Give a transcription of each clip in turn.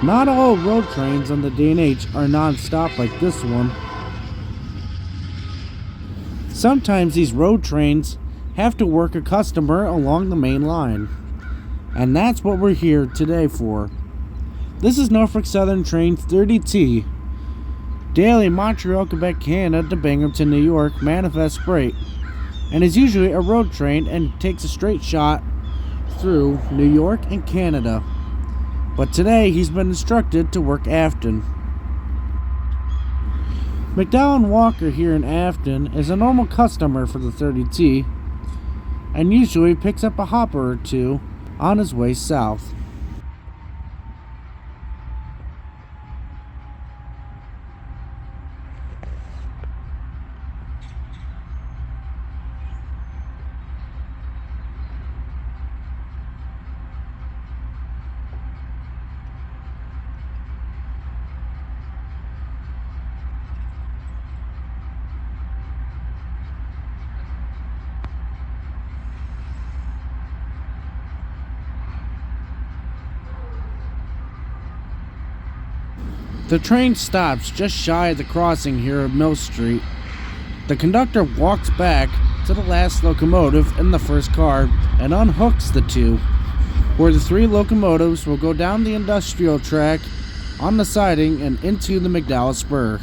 Not all road trains on the D&H are non-stop like this one. Sometimes these road trains have to work a customer along the main line. And that's what we're here today for. This is Norfolk Southern Train 30T, daily Montreal, Quebec, Canada to Binghamton, New York, manifest freight, and is usually a road train and takes a straight shot through New York and Canada. But today he's been instructed to work Afton. McDowell and Walker here in Afton is a normal customer for the 30T and usually picks up a hopper or two on his way south. The train stops just shy of the crossing here at Mill Street. The conductor walks back to the last locomotive in the first car and unhooks the two, where the three locomotives will go down the industrial track on the siding and into the McDowell spur.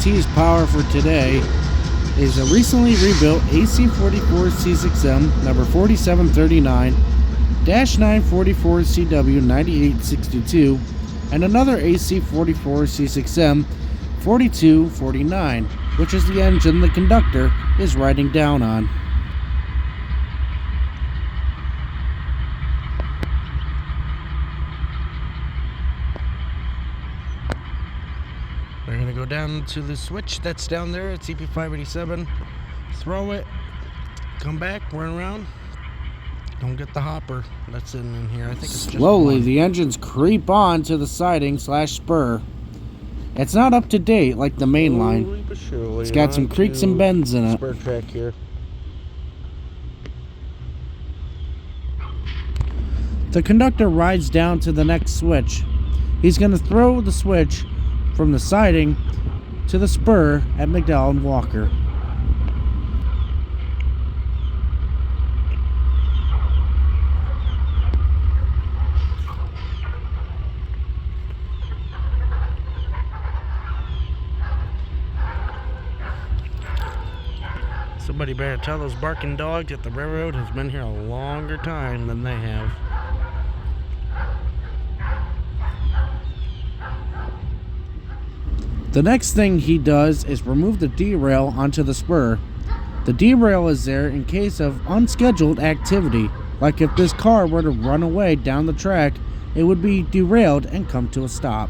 T's power for today is a recently rebuilt AC44 C6M number 4739-944CW 9862 and another AC44 C6M 4249, which is the engine the conductor is riding down on. We're going to go down to the switch that's down there at CP587, throw it, come back, run around. Don't get the hopper that's in here. I think it's slowly just the engines creep on to the siding / spur. It's not up to date like the main line. It's got some creaks and bends in it. Spur track here. The conductor rides down to the next switch. He's going to throw the switch from the siding to the spur at McDowell and Walker. Somebody better tell those barking dogs that the railroad has been here a longer time than they have. The next thing he does is remove the D-rail onto the spur. The D-rail is there in case of unscheduled activity, like if this car were to run away down the track, it would be derailed and come to a stop.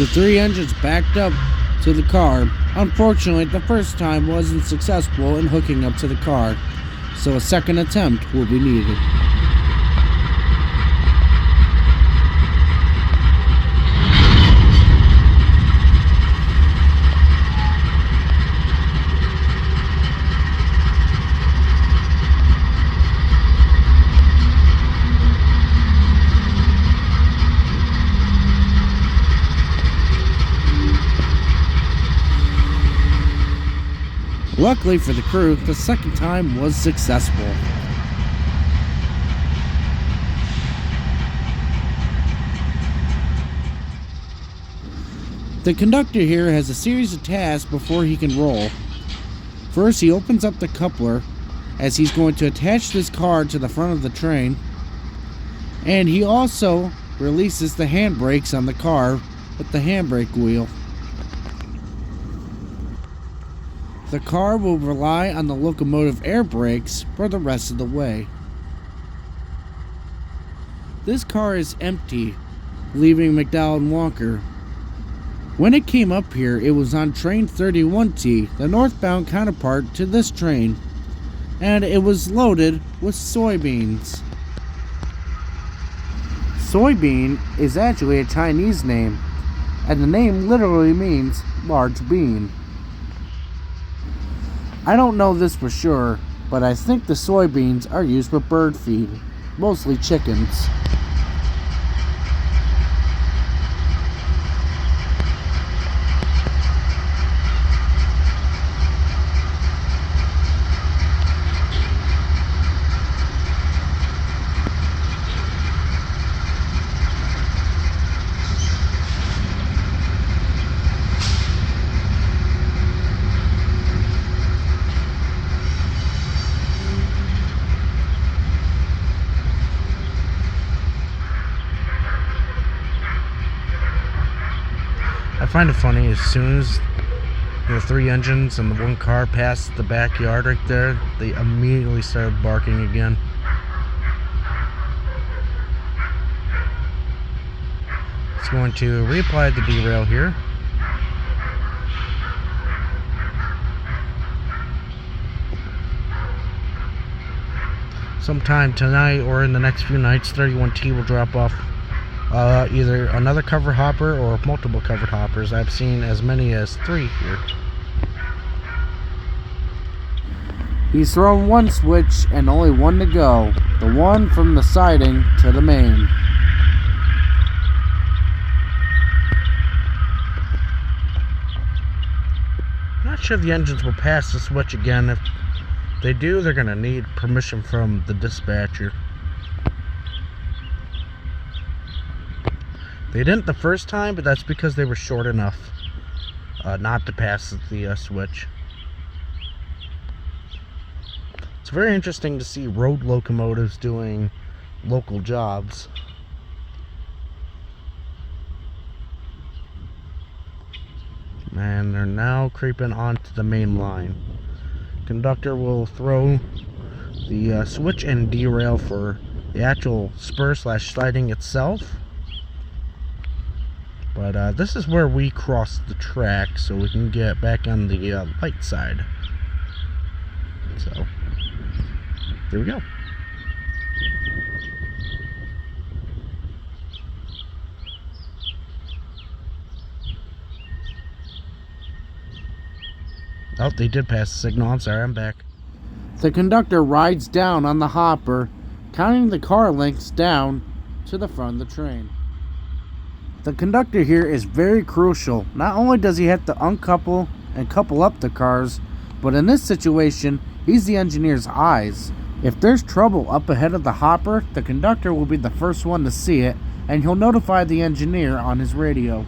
The three engines backed up to the car. Unfortunately, the first time wasn't successful in hooking up to the car, so a second attempt will be needed. Luckily for the crew, the second time was successful. The conductor here has a series of tasks before he can roll. First, he opens up the coupler as he's going to attach this car to the front of the train, and he also releases the handbrakes on the car with the handbrake wheel. The car will rely on the locomotive air brakes for the rest of the way. This car is empty, leaving McDowell and Walker. When it came up here, it was on train 31T, the northbound counterpart to this train, and it was loaded with soybeans. Soybean is actually a Chinese name, and the name literally means large bean. I don't know this for sure, but I think the soybeans are used for bird feed, mostly chickens. I find it funny, as soon as the three engines and the one car passed the backyard right there, they immediately started barking again. It's going to reapply the derail here. Sometime tonight or in the next few nights, 31T will drop off either another covered hopper or multiple covered hoppers. I've seen as many as 3 here. He's thrown one switch and only one to go. The one from the siding to the main. Not sure if the engines will pass the switch again. If they do, they're going to need permission from the dispatcher. They didn't the first time, but that's because they were short enough not to pass the switch. It's very interesting to see road locomotives doing local jobs. And they're now creeping onto the main line. Conductor will throw the switch and derail for the actual spur/siding itself. But this is where we cross the track, so we can get back on the light side. So, there we go. Oh, they did pass the signal. I'm sorry, I'm back. The conductor rides down on the hopper, counting the car lengths down to the front of the train. The conductor here is very crucial. Not only does he have to uncouple and couple up the cars, but in this situation, he's the engineer's eyes. If there's trouble up ahead of the hopper, the conductor will be the first one to see it, and he'll notify the engineer on his radio.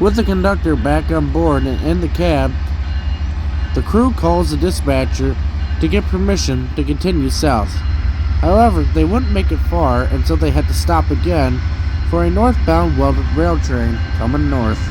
With the conductor back on board and in the cab, the crew calls the dispatcher to get permission to continue south. However, they wouldn't make it far until they had to stop again for a northbound welded rail train coming north.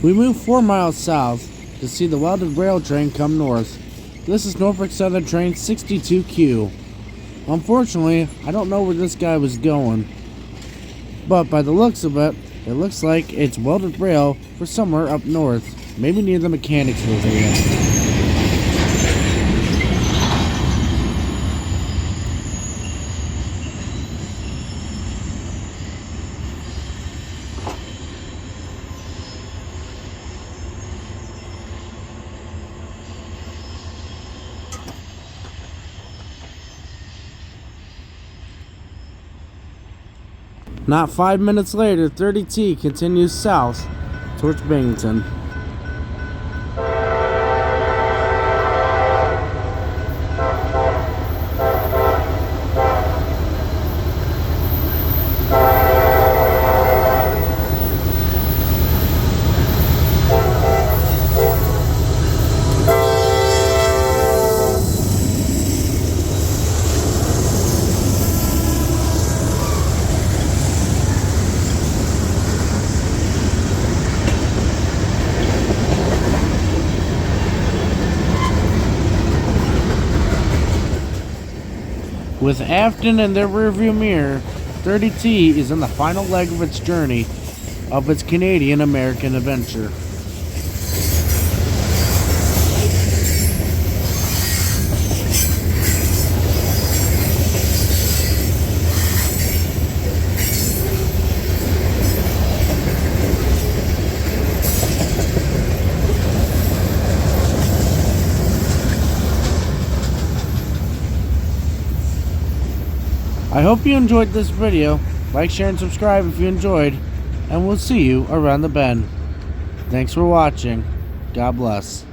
We move 4 miles south to see the welded rail train come north. This is Norfolk Southern Train 62Q. Unfortunately, I don't know where this guy was going, but by the looks of it, it looks like it's welded rail for somewhere up north, maybe near the Mechanicsville area. Not 5 minutes later, 30T continues south towards Binghamton. With Afton in their rearview mirror, 30T is in the final leg of its journey of its Canadian-American adventure. I hope you enjoyed this video. Like, share, and subscribe if you enjoyed, and we'll see you around the bend. Thanks for watching. God bless.